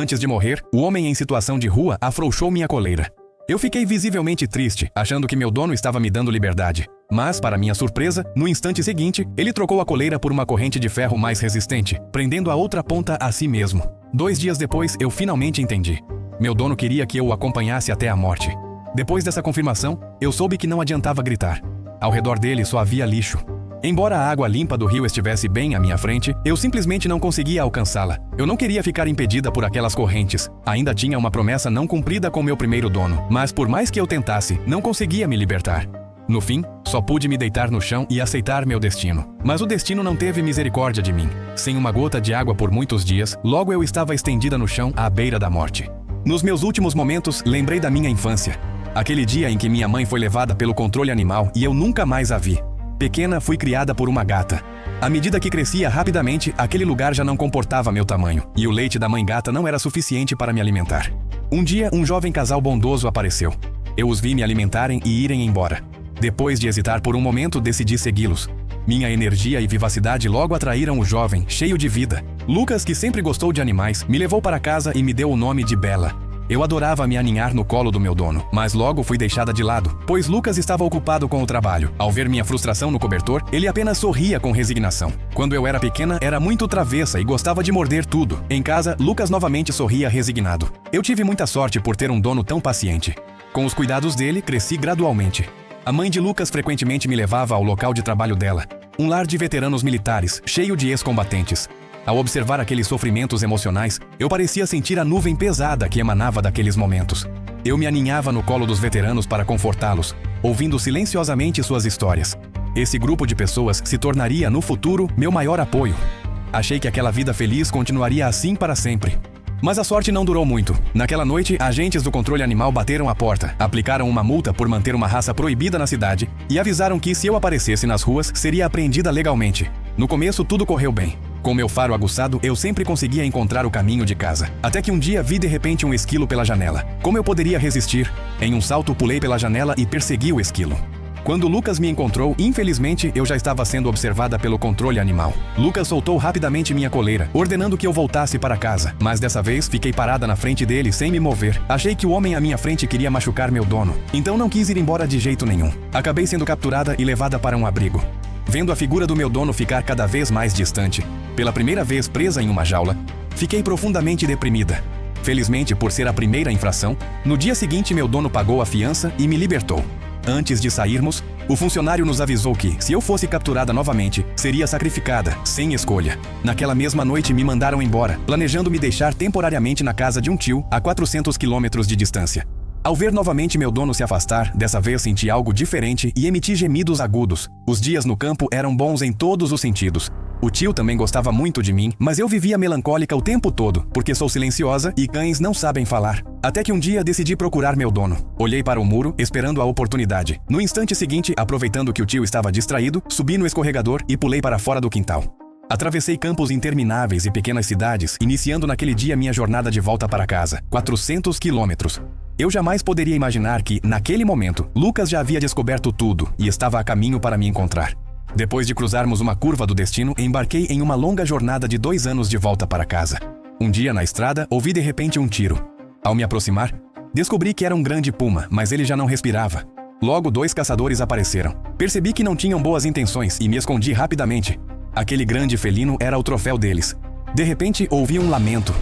Antes de morrer, o homem em situação de rua afrouxou minha coleira. Eu fiquei visivelmente triste, achando que meu dono estava me dando liberdade. Mas, para minha surpresa, no instante seguinte, ele trocou a coleira por uma corrente de ferro mais resistente, prendendo a outra ponta a si mesmo. 2 dias depois, eu finalmente entendi. Meu dono queria que eu o acompanhasse até a morte. Depois dessa confirmação, eu soube que não adiantava gritar. Ao redor dele só havia lixo. Embora a água limpa do rio estivesse bem à minha frente, eu simplesmente não conseguia alcançá-la. Eu não queria ficar impedida por aquelas correntes. Ainda tinha uma promessa não cumprida com meu primeiro dono, mas por mais que eu tentasse, não conseguia me libertar. No fim, só pude me deitar no chão e aceitar meu destino. Mas o destino não teve misericórdia de mim. Sem uma gota de água por muitos dias, logo eu estava estendida no chão à beira da morte. Nos meus últimos momentos, lembrei da minha infância. Aquele dia em que minha mãe foi levada pelo controle animal e eu nunca mais a vi. Pequena, fui criada por uma gata. À medida que crescia rapidamente, aquele lugar já não comportava meu tamanho, e o leite da mãe gata não era suficiente para me alimentar. Um dia, um jovem casal bondoso apareceu. Eu os vi me alimentarem e irem embora. Depois de hesitar por um momento, decidi segui-los. Minha energia e vivacidade logo atraíram o jovem, cheio de vida. Lucas, que sempre gostou de animais, me levou para casa e me deu o nome de Bela. Eu adorava me aninhar no colo do meu dono, mas logo fui deixada de lado, pois Lucas estava ocupado com o trabalho. Ao ver minha frustração no cobertor, ele apenas sorria com resignação. Quando eu era pequena, era muito travessa e gostava de morder tudo. Em casa, Lucas novamente sorria resignado. Eu tive muita sorte por ter um dono tão paciente. Com os cuidados dele, cresci gradualmente. A mãe de Lucas frequentemente me levava ao local de trabalho dela, um lar de veteranos militares, cheio de ex-combatentes. Ao observar aqueles sofrimentos emocionais, eu parecia sentir a nuvem pesada que emanava daqueles momentos. Eu me aninhava no colo dos veteranos para confortá-los, ouvindo silenciosamente suas histórias. Esse grupo de pessoas se tornaria, no futuro, meu maior apoio. Achei que aquela vida feliz continuaria assim para sempre. Mas a sorte não durou muito. Naquela noite, agentes do controle animal bateram a porta, aplicaram uma multa por manter uma raça proibida na cidade e avisaram que, se eu aparecesse nas ruas, seria apreendida legalmente. No começo, tudo correu bem. Com meu faro aguçado, eu sempre conseguia encontrar o caminho de casa. Até que um dia vi de repente um esquilo pela janela. Como eu poderia resistir? Em um salto, pulei pela janela e persegui o esquilo. Quando Lucas me encontrou, infelizmente, eu já estava sendo observada pelo controle animal. Lucas soltou rapidamente minha coleira, ordenando que eu voltasse para casa. Mas dessa vez, fiquei parada na frente dele sem me mover. Achei que o homem à minha frente queria machucar meu dono. Então não quis ir embora de jeito nenhum. Acabei sendo capturada e levada para um abrigo. Vendo a figura do meu dono ficar cada vez mais distante, pela primeira vez presa em uma jaula, fiquei profundamente deprimida. Felizmente, por ser a primeira infração, no dia seguinte meu dono pagou a fiança e me libertou. Antes de sairmos, o funcionário nos avisou que, se eu fosse capturada novamente, seria sacrificada, sem escolha. Naquela mesma noite me mandaram embora, planejando me deixar temporariamente na casa de um tio, a 400 quilômetros de distância. Ao ver novamente meu dono se afastar, dessa vez senti algo diferente e emiti gemidos agudos. Os dias no campo eram bons em todos os sentidos. O tio também gostava muito de mim, mas eu vivia melancólica o tempo todo, porque sou silenciosa e cães não sabem falar. Até que um dia decidi procurar meu dono. Olhei para o muro, esperando a oportunidade. No instante seguinte, aproveitando que o tio estava distraído, subi no escorregador e pulei para fora do quintal. Atravessei campos intermináveis e pequenas cidades, iniciando naquele dia minha jornada de volta para casa. 400 quilômetros. Eu jamais poderia imaginar que, naquele momento, Lucas já havia descoberto tudo e estava a caminho para me encontrar. Depois de cruzarmos uma curva do destino, embarquei em uma longa jornada de 2 anos de volta para casa. Um dia, na estrada, ouvi de repente um tiro. Ao me aproximar, descobri que era um grande puma, mas ele já não respirava. Logo, 2 caçadores apareceram. Percebi que não tinham boas intenções e me escondi rapidamente. Aquele grande felino era o troféu deles. De repente, ouvi um lamento.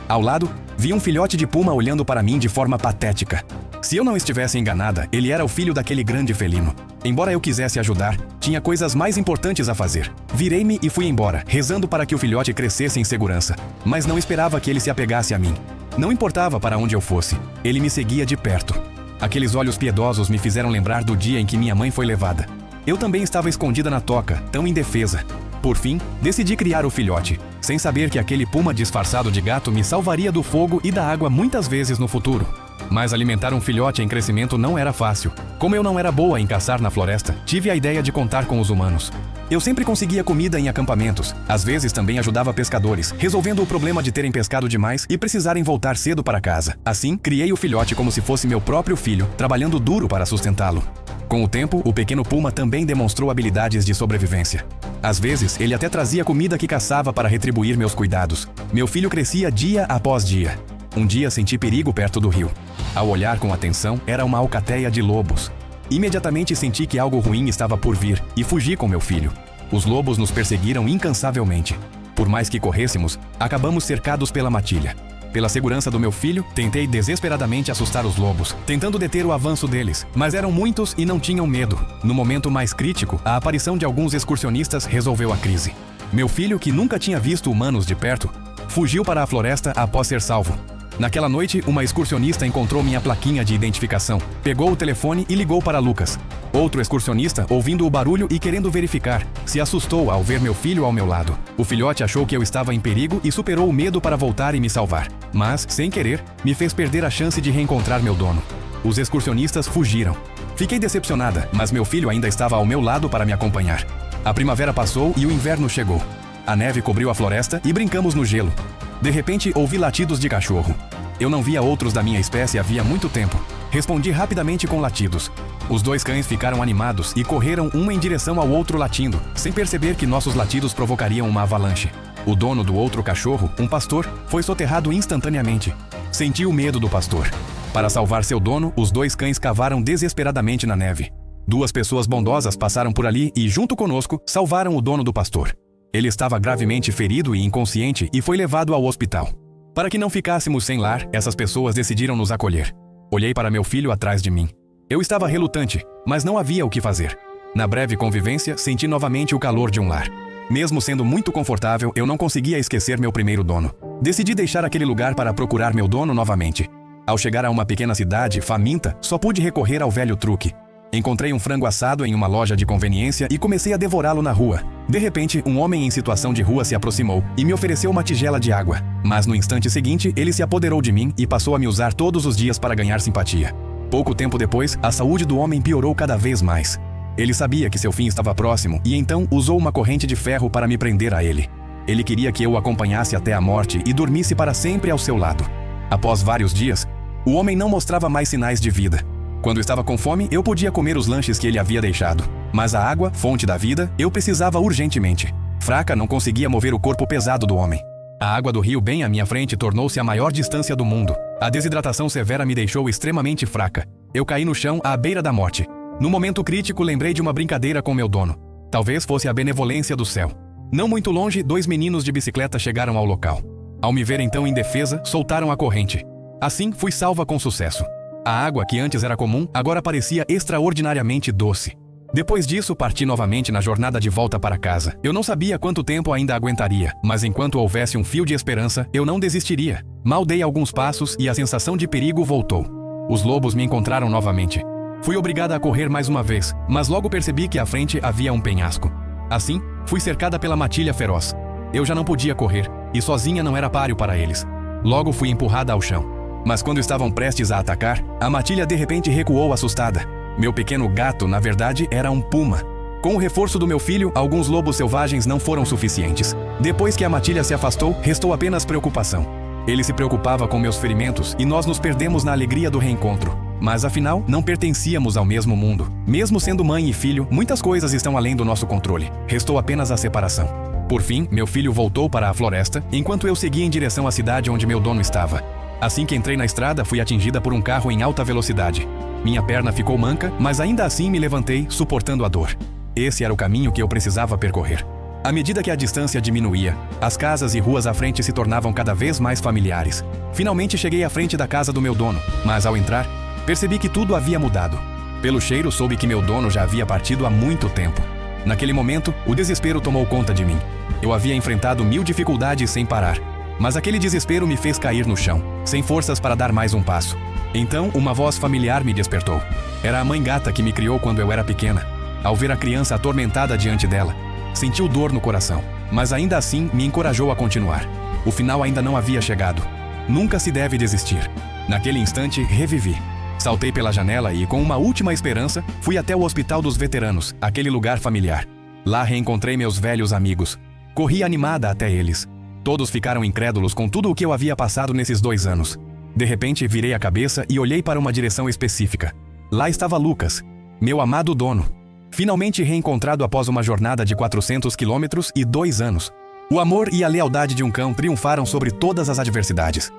Ao lado, vi um filhote de puma olhando para mim de forma patética. Se eu não estivesse enganada, ele era o filho daquele grande felino. Embora eu quisesse ajudar, tinha coisas mais importantes a fazer. Virei-me e fui embora, rezando para que o filhote crescesse em segurança. Mas não esperava que ele se apegasse a mim. Não importava para onde eu fosse, ele me seguia de perto. Aqueles olhos piedosos me fizeram lembrar do dia em que minha mãe foi levada. Eu também estava escondida na toca, tão indefesa. Por fim, decidi criar o filhote, sem saber que aquele puma disfarçado de gato me salvaria do fogo e da água muitas vezes no futuro. Mas alimentar um filhote em crescimento não era fácil. Como eu não era boa em caçar na floresta, tive a ideia de contar com os humanos. Eu sempre conseguia comida em acampamentos, às vezes também ajudava pescadores, resolvendo o problema de terem pescado demais e precisarem voltar cedo para casa. Assim, criei o filhote como se fosse meu próprio filho, trabalhando duro para sustentá-lo. Com o tempo, o pequeno puma também demonstrou habilidades de sobrevivência. Às vezes, ele até trazia comida que caçava para retribuir meus cuidados. Meu filho crescia dia após dia. Um dia senti perigo perto do rio. Ao olhar com atenção, era uma alcateia de lobos. Imediatamente senti que algo ruim estava por vir e fugi com meu filho. Os lobos nos perseguiram incansavelmente. Por mais que corrêssemos, acabamos cercados pela matilha. Pela segurança do meu filho, tentei desesperadamente assustar os lobos, tentando deter o avanço deles, mas eram muitos e não tinham medo. No momento mais crítico, a aparição de alguns excursionistas resolveu a crise. Meu filho, que nunca tinha visto humanos de perto, fugiu para a floresta após ser salvo. Naquela noite, uma excursionista encontrou minha plaquinha de identificação, pegou o telefone e ligou para Lucas. Outro excursionista, ouvindo o barulho e querendo verificar, se assustou ao ver meu filho ao meu lado. O filhote achou que eu estava em perigo e superou o medo para voltar e me salvar. Mas, sem querer, me fez perder a chance de reencontrar meu dono. Os excursionistas fugiram. Fiquei decepcionada, mas meu filho ainda estava ao meu lado para me acompanhar. A primavera passou e o inverno chegou. A neve cobriu a floresta e brincamos no gelo. De repente, ouvi latidos de cachorro. Eu não via outros da minha espécie havia muito tempo. Respondi rapidamente com latidos. Os dois cães ficaram animados e correram um em direção ao outro latindo, sem perceber que nossos latidos provocariam uma avalanche. O dono do outro cachorro, um pastor, foi soterrado instantaneamente. Senti o medo do pastor. Para salvar seu dono, os dois cães cavaram desesperadamente na neve. Duas pessoas bondosas passaram por ali e, junto conosco, salvaram o dono do pastor. Ele estava gravemente ferido e inconsciente e foi levado ao hospital. Para que não ficássemos sem lar, essas pessoas decidiram nos acolher. Olhei para meu filho atrás de mim. Eu estava relutante, mas não havia o que fazer. Na breve convivência, senti novamente o calor de um lar. Mesmo sendo muito confortável, eu não conseguia esquecer meu primeiro dono. Decidi deixar aquele lugar para procurar meu dono novamente. Ao chegar a uma pequena cidade, faminta, só pude recorrer ao velho truque. Encontrei um frango assado em uma loja de conveniência e comecei a devorá-lo na rua. De repente, um homem em situação de rua se aproximou e me ofereceu uma tigela de água. Mas no instante seguinte, ele se apoderou de mim e passou a me usar todos os dias para ganhar simpatia. Pouco tempo depois, a saúde do homem piorou cada vez mais. Ele sabia que seu fim estava próximo e então usou uma corrente de ferro para me prender a ele. Ele queria que eu o acompanhasse até a morte e dormisse para sempre ao seu lado. Após vários dias, o homem não mostrava mais sinais de vida. Quando estava com fome, eu podia comer os lanches que ele havia deixado. Mas a água, fonte da vida, eu precisava urgentemente. Fraca, não conseguia mover o corpo pesado do homem. A água do rio bem à minha frente tornou-se a maior distância do mundo. A desidratação severa me deixou extremamente fraca. Eu caí no chão à beira da morte. No momento crítico, lembrei de uma brincadeira com meu dono. Talvez fosse a benevolência do céu. Não muito longe, dois meninos de bicicleta chegaram ao local. Ao me ver então indefesa, soltaram a corrente. Assim, fui salva com sucesso. A água, que antes era comum, agora parecia extraordinariamente doce. Depois disso, parti novamente na jornada de volta para casa. Eu não sabia quanto tempo ainda aguentaria, mas enquanto houvesse um fio de esperança, eu não desistiria. Mal dei alguns passos e a sensação de perigo voltou. Os lobos me encontraram novamente. Fui obrigada a correr mais uma vez, mas logo percebi que à frente havia um penhasco. Assim, fui cercada pela matilha feroz. Eu já não podia correr, e sozinha não era páreo para eles. Logo fui empurrada ao chão. Mas quando estavam prestes a atacar, a matilha de repente recuou assustada. Meu pequeno gato, na verdade, era um puma. Com o reforço do meu filho, alguns lobos selvagens não foram suficientes. Depois que a matilha se afastou, restou apenas preocupação. Ele se preocupava com meus ferimentos e nós nos perdemos na alegria do reencontro. Mas afinal, não pertencíamos ao mesmo mundo. Mesmo sendo mãe e filho, muitas coisas estão além do nosso controle. Restou apenas a separação. Por fim, meu filho voltou para a floresta, enquanto eu seguia em direção à cidade onde meu dono estava. Assim que entrei na estrada, fui atingida por um carro em alta velocidade. Minha perna ficou manca, mas ainda assim me levantei, suportando a dor. Esse era o caminho que eu precisava percorrer. À medida que a distância diminuía, as casas e ruas à frente se tornavam cada vez mais familiares. Finalmente cheguei à frente da casa do meu dono, mas ao entrar, percebi que tudo havia mudado. Pelo cheiro, soube que meu dono já havia partido há muito tempo. Naquele momento, o desespero tomou conta de mim. Eu havia enfrentado 1000 dificuldades sem parar. Mas aquele desespero me fez cair no chão, sem forças para dar mais um passo. Então, uma voz familiar me despertou. Era a mãe gata que me criou quando eu era pequena. Ao ver a criança atormentada diante dela, sentiu dor no coração, mas ainda assim me encorajou a continuar. O final ainda não havia chegado. Nunca se deve desistir. Naquele instante, revivi. Saltei pela janela e, com uma última esperança, fui até o Hospital dos Veteranos, aquele lugar familiar. Lá reencontrei meus velhos amigos. Corri animada até eles. Todos ficaram incrédulos com tudo o que eu havia passado nesses 2 anos. De repente, virei a cabeça e olhei para uma direção específica. Lá estava Lucas, meu amado dono. Finalmente reencontrado após uma jornada de 400 quilômetros e 2 anos. O amor e a lealdade de um cão triunfaram sobre todas as adversidades.